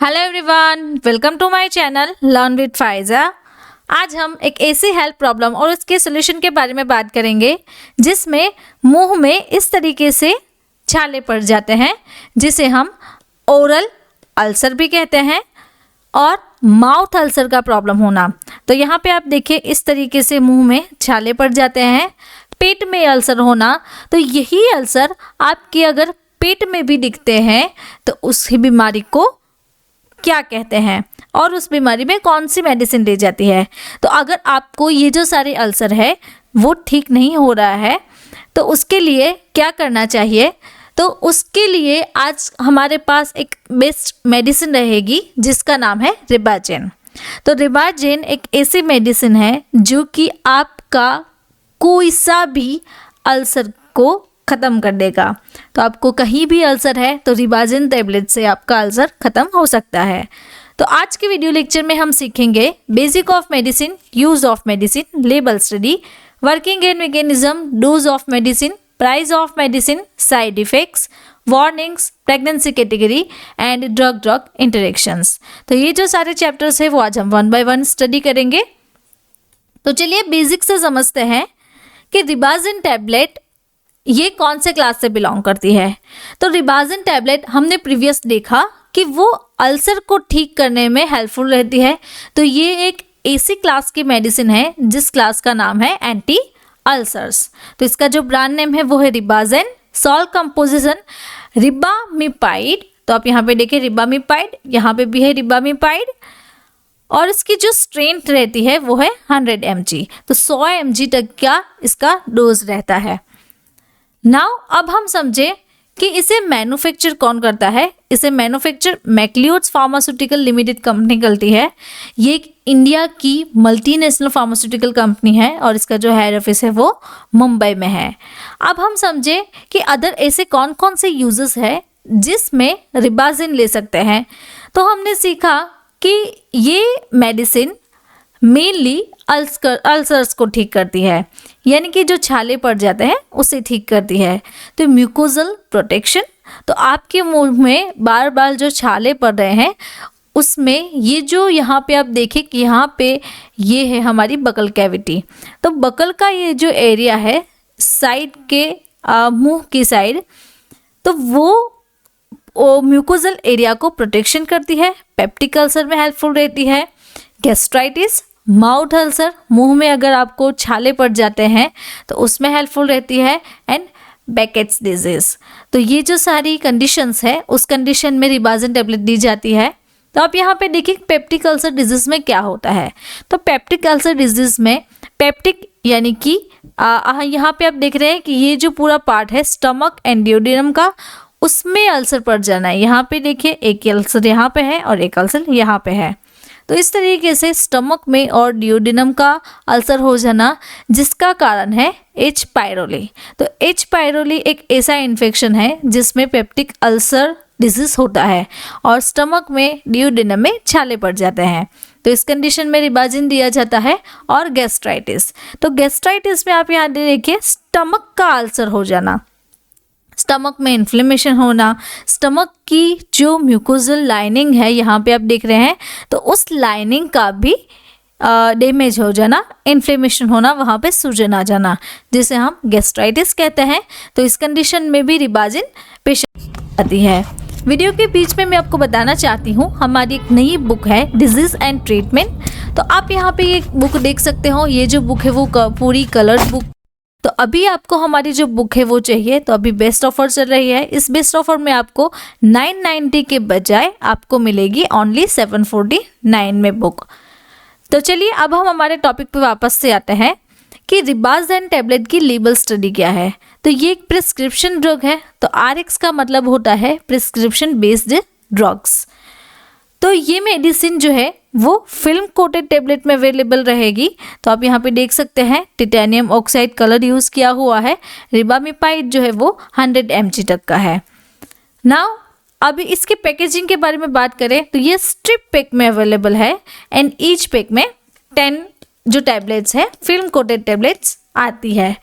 Hello everyone, welcome to my channel learn with Faiza. आज हम एक ऐसी हेल्थ प्रॉब्लम और उसके सॉल्यूशन के बारे में बात करेंगे जिसमें मुंह में इस तरीके से छाले पड़ जाते हैं, जिसे हम ओरल अल्सर भी कहते हैं, और माउथ अल्सर का प्रॉब्लम होना। तो यहाँ पे आप देखिए, इस तरीके से मुंह में छाले पड़ जाते हैं। पेट में अल्सर होना, तो यही अल्सर आपके अगर पेट में भी दिखते हैं तो उस बीमारी को क्या कहते हैं और उस बीमारी में कौन सी मेडिसिन ली जाती है। तो अगर आपको ये जो सारे अल्सर है वो ठीक नहीं हो रहा है तो उसके लिए क्या करना चाहिए, तो उसके लिए आज हमारे पास एक बेस्ट मेडिसिन रहेगी जिसका नाम है रिबाजेन। तो रिबाजेन एक ऐसी मेडिसिन है जो कि आपका कोई सा भी अल्सर को ख़त्म कर देगा। तो आपको कहीं भी अल्सर है तो रिबाजेन टैबलेट से आपका अल्सर ख़त्म हो सकता है। तो आज के वीडियो लेक्चर में हम सीखेंगे basic of medicine, use of medicine, label study, working and mechanism, dose of medicine, price of medicine, side effects, warnings, pregnancy category and drug drug interactions. तो ये जो सारे चैप्टर्स हैं वो आज हम 1 बाय 1 स्टडी करेंगे। तो चलिए बेसिक से समझते हैं कि रिबाजेन टैबलेट ये कौन से क्लास से बिलोंग करती है। तो रिबाजेन टैबलेट हमने प्रीवियस देखा कि वो अल्सर को ठीक करने में हेल्पफुल रहती है। तो ये एक ऐसी क्लास की मेडिसिन है जिस क्लास का नाम है एंटी अल्सर्स। तो इसका जो ब्रांड नेम है वो है रिबाजेन। सॉल्ट कंपोजिशन रिबामिपाइड, तो आप यहाँ पे देखिए रिबामिपाइड, यहाँ पे भी है रिबामिपाइड, और इसकी जो स्ट्रेंथ रहती है वो है 100 mg। तो 100 mg तक का इसका डोज रहता है। नाउ अब हम समझे कि इसे मैन्युफैक्चर कौन करता है। इसे मैन्युफैक्चर मैक्लियोड्स फार्मास्यूटिकल लिमिटेड कंपनी करती है। ये एक इंडिया की मल्टीनेशनल फार्मास्यूटिकल कंपनी है और इसका जो हेड ऑफिस है वो मुंबई में है। अब हम समझे कि अदर ऐसे कौन कौन से यूजेस है जिसमें रिबाजेन ले सकते हैं। तो हमने सीखा कि ये मेडिसिन मेनली अल्सर्स को ठीक करती है, यानी कि जो छाले पड़ जाते हैं उसे ठीक करती है। तो म्यूकोजल प्रोटेक्शन, तो आपके मुंह में बार बार जो छाले पड़ रहे हैं उसमें ये जो यहाँ पे आप देखें कि यहाँ पे ये है हमारी बकल कैविटी। तो बकल का ये जो एरिया है साइड के मुंह की साइड, तो वो म्यूकोजल एरिया को प्रोटेक्शन करती है, पेप्टिक अल्सर में हेल्पफुल रहती है। गैस्ट्राइटिस, माउथ अल्सर, मुंह में अगर आपको छाले पड़ जाते हैं तो उसमें हेल्पफुल रहती है। एंड बैकेट्स डिजीज, तो ये जो सारी कंडीशंस है उस कंडीशन में रिबाजेन टैबलेट दी जाती है। तो आप यहाँ पे देखिए पेप्टिक अल्सर डिजीज में क्या होता है। तो पेप्टिक अल्सर डिजीज में पेप्टिक यानी कि यहाँ पे आप देख रहे हैं कि ये जो पूरा पार्ट है स्टमक एंड ड्यूडेनम का, उसमें अल्सर पड़ जाना है। यहाँ पे देखिए एक अल्सर यहाँ पे है और एक अल्सर यहाँ पे है। तो इस तरीके से स्टमक में और ड्यूडेनम का अल्सर हो जाना जिसका कारण है एच पायरोली। तो एच पायरोली एक ऐसा इन्फेक्शन है जिसमें पेप्टिक अल्सर डिजीज होता है और स्टमक में ड्यूडेनम में छाले पड़ जाते हैं। तो इस कंडीशन में रिबाजेन दिया जाता है। और गैस्ट्राइटिस, तो गैस्ट्राइटिस में आप यहाँ देखिए स्टमक का अल्सर हो जाना, स्टमक में इन्फ्लेमेशन होना, स्टमक की जो म्यूकोजल लाइनिंग है यहाँ पे आप देख रहे हैं, तो उस लाइनिंग का भी डैमेज हो जाना, इन्फ्लेमेशन होना, वहाँ पे सूजन आ जाना, जिसे हम गैस्ट्राइटिस कहते हैं। तो इस कंडीशन में भी रिबाजेन पेशेंट आती है। वीडियो के बीच में मैं आपको बताना चाहती हूँ हमारी एक नई बुक है डिजीज एंड ट्रीटमेंट। तो आप यहाँ पे ये बुक देख सकते हो। ये जो बुक है वो पूरी कलर्ड बुक। तो अभी आपको हमारी जो बुक है वो चाहिए तो अभी बेस्ट ऑफर चल रही है। इस बेस्ट ऑफर में आपको 990 के बजाय आपको मिलेगी ओनली 749 में बुक। तो चलिए अब हम हमारे टॉपिक पे वापस से आते हैं कि रिबाजेन टैबलेट की लेबल स्टडी क्या है। तो ये एक प्रिस्क्रिप्शन ड्रग है। तो RX का मतलब होता है प्रिस्क्रिप्शन बेस्ड ड्रग्स। तो ये मेडिसिन जो है वो फिल्म कोटेड टेबलेट में अवेलेबल रहेगी। तो आप यहाँ पे देख सकते हैं टिटेनियम ऑक्साइड कलर यूज़ किया हुआ है। रिबामिपाइड जो है वो 100 mg तक का है। नाउ अभी इसके पैकेजिंग के बारे में बात करें तो ये स्ट्रिप पैक में अवेलेबल है एंड ईच पैक में 10 जो टैबलेट्स है फिल्म कोटेड टैबलेट्स आती है।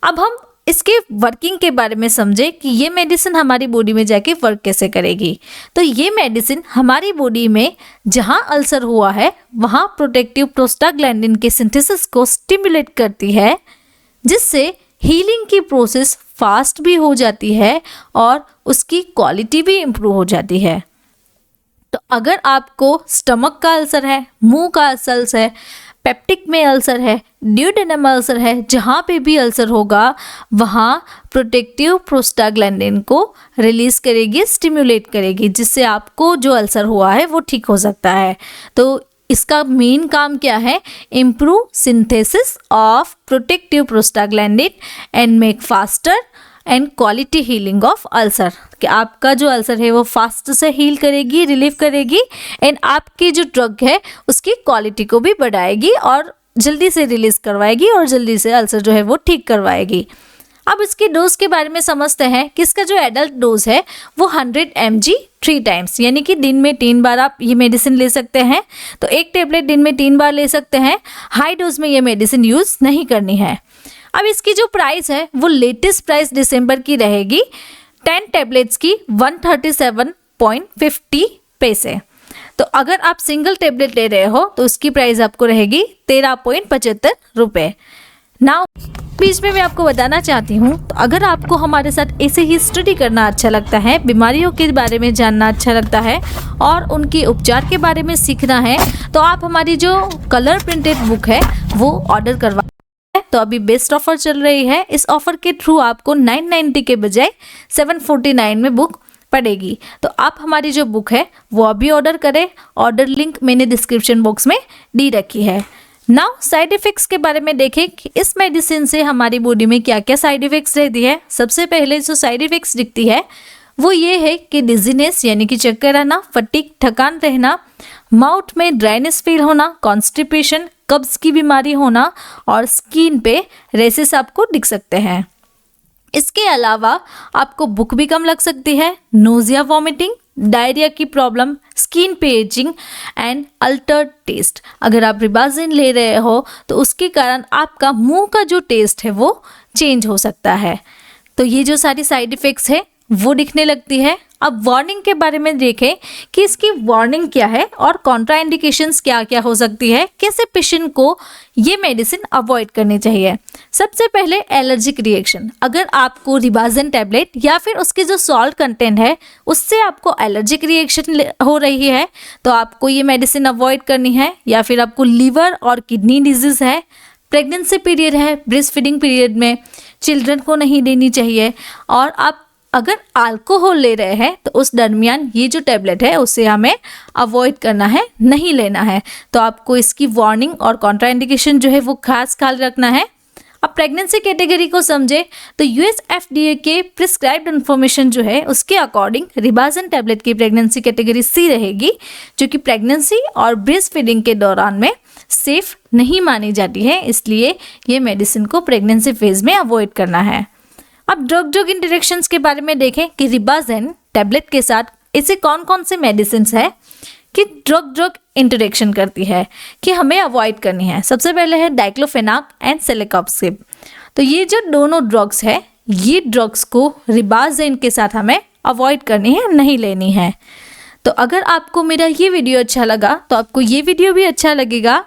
अब हम इसके वर्किंग के बारे में समझे कि ये मेडिसिन हमारी बॉडी में जाके वर्क कैसे करेगी। तो ये मेडिसिन हमारी बॉडी में जहाँ अल्सर हुआ है वहाँ प्रोटेक्टिव प्रोस्टाग्लैंडिन के सिंथेसिस को स्टिमुलेट करती है, जिससे हीलिंग की प्रोसेस फास्ट भी हो जाती है और उसकी क्वालिटी भी इम्प्रूव हो जाती है। तो अगर आपको स्टमक का अल्सर है, मुंह का अल्सर है, पेप्टिक में अल्सर है, ड्यूडेनम अल्सर है, जहाँ पे भी अल्सर होगा वहाँ प्रोटेक्टिव प्रोस्टाग्लैंडिन को रिलीज करेगी, स्टिमुलेट करेगी, जिससे आपको जो अल्सर हुआ है वो ठीक हो सकता है। तो इसका मेन काम क्या है? Improve synthesis of protective prostaglandin and make faster and quality healing of ulcer, कि आपका जो अल्सर है वो फास्ट से हील करेगी, रिलीव करेगी, एंड आपकी जो ड्रग है उसकी क्वालिटी को भी बढ़ाएगी और जल्दी से रिलीज करवाएगी और जल्दी से अल्सर जो है वो ठीक करवाएगी। अब इसकी डोज के बारे में समझते हैं कि इसका जो एडल्ट डोज है वो 100 mg 3 टाइम्स, यानी कि दिन में 3 बार आप ये मेडिसिन ले सकते हैं। तो एक टेबलेट दिन में 3 बार ले सकते हैं। हाई डोज में ये मेडिसिन यूज़ नहीं करनी है। अब इसकी जो प्राइस है वो लेटेस्ट प्राइस दिसंबर की रहेगी 10 टैबलेट्स की 137.50 पैसे। तो अगर आप सिंगल टेबलेट ले रहे हो तो उसकी प्राइस आपको रहेगी 13.75 रुपये। नाउ बीच में मैं आपको बताना चाहती हूँ, तो अगर आपको हमारे साथ ऐसे ही स्टडी करना अच्छा लगता है, बीमारियों के बारे में जानना अच्छा लगता है और उनके उपचार के बारे में सीखना है, तो आप हमारी जो कलर प्रिंटेड बुक है वो ऑर्डर करवा। तो अभी बेस्ट ऑफर चल रही है। इस ऑफर के थ्रू आपको 990 के बजाय 749 में बुक पड़ेगी। तो आप हमारी जो बुक है वो अभी ऑर्डर करें। ऑर्डर लिंक मैंने डिस्क्रिप्शन बॉक्स में दी रखी है। नाउ साइड इफ़ेक्ट्स के बारे में देखें कि इस मेडिसिन से हमारी बॉडी में क्या क्या साइड इफ़ेक्ट्स रहती है। सबसे पहले जो साइड इफ़ेक्ट्स दिखती है वो ये है कि डिजीनेस यानी कि चक्कर आना, फटीग थकान रहना, माउथ में ड्राइनेस फील होना, कॉन्स्टिपेशन कब्ज की बीमारी होना और स्किन पे रेसेस आपको दिख सकते हैं। इसके अलावा आपको भूख भी कम लग सकती है, नोजिया, वॉमिटिंग, डायरिया की प्रॉब्लम, स्किन पे एजिंग एंड अल्टर्ड टेस्ट। अगर आप रिबाजिन ले रहे हो तो उसके कारण आपका मुंह का जो टेस्ट है वो चेंज हो सकता है। तो ये जो सारी साइड इफ़ेक्ट्स है वो दिखने लगती है। अब वार्निंग के बारे में देखें कि इसकी वार्निंग क्या है और कॉन्ट्राइंडिकेशंस क्या क्या हो सकती है, कैसे पेशेंट को ये मेडिसिन अवॉइड करनी चाहिए। सबसे पहले एलर्जिक रिएक्शन। अगर आपको रिबाजिन टैबलेट या फिर उसके जो सॉल्ट कंटेंट है उससे आपको एलर्जिक रिएक्शन हो रही है तो आपको ये मेडिसिन अवॉइड करनी है। या फिर आपको लीवर और किडनी डिजीज़ है, प्रेगनेंसी पीरियड है, ब्रेस्ट फीडिंग पीरियड में चिल्ड्रन को नहीं देनी चाहिए, और आप अगर अल्कोहल ले रहे हैं तो उस दरमियान ये जो टैबलेट है उसे हमें अवॉइड करना है, नहीं लेना है। तो आपको इसकी वार्निंग और कॉन्ट्राइंडिकेशन जो है वो खास ख्याल रखना है। अब प्रेगनेंसी कैटेगरी को समझे तो यूएस FDA के प्रिस्क्राइब्ड इन्फॉर्मेशन जो है उसके अकॉर्डिंग रिबाजिन टैबलेट की प्रेगनेंसी कैटेगरी C रहेगी, जो कि प्रेगनेंसी और ब्रेस्ट फीडिंग के दौरान में सेफ नहीं मानी जाती है। इसलिए ये मेडिसिन को प्रेगनेंसी फेज में अवॉइड करना है। अब ड्रग इंटरेक्शंस के बारे में देखें कि रिबाजिन टैबलेट के साथ ऐसे कौन कौन से मेडिसिन है कि ड्रग इंटरेक्शन करती है कि हमें अवॉइड करनी है। सबसे पहले है डाइक्लोफेनाक एंड सेलेकॉक्सिब। तो ये जो दोनों ड्रग्स है ये ड्रग्स को रिबाजिन के साथ हमें अवॉइड करनी है, नहीं लेनी है। तो अगर आपको मेरा ये वीडियो अच्छा लगा तो आपको ये वीडियो भी अच्छा लगेगा।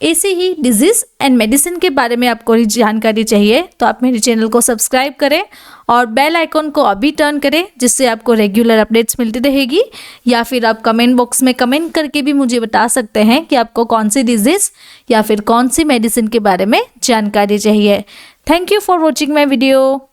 ऐसे ही डिजीज़ एंड मेडिसिन के बारे में आपको जानकारी चाहिए तो आप मेरे चैनल को सब्सक्राइब करें और बेल आइकॉन को अभी टर्न करें, जिससे आपको रेगुलर अपडेट्स मिलती रहेगी। या फिर आप कमेंट बॉक्स में कमेंट करके भी मुझे बता सकते हैं कि आपको कौन सी डिजीज़ या फिर कौन सी मेडिसिन के बारे में जानकारी चाहिए। Thank you for watching my video.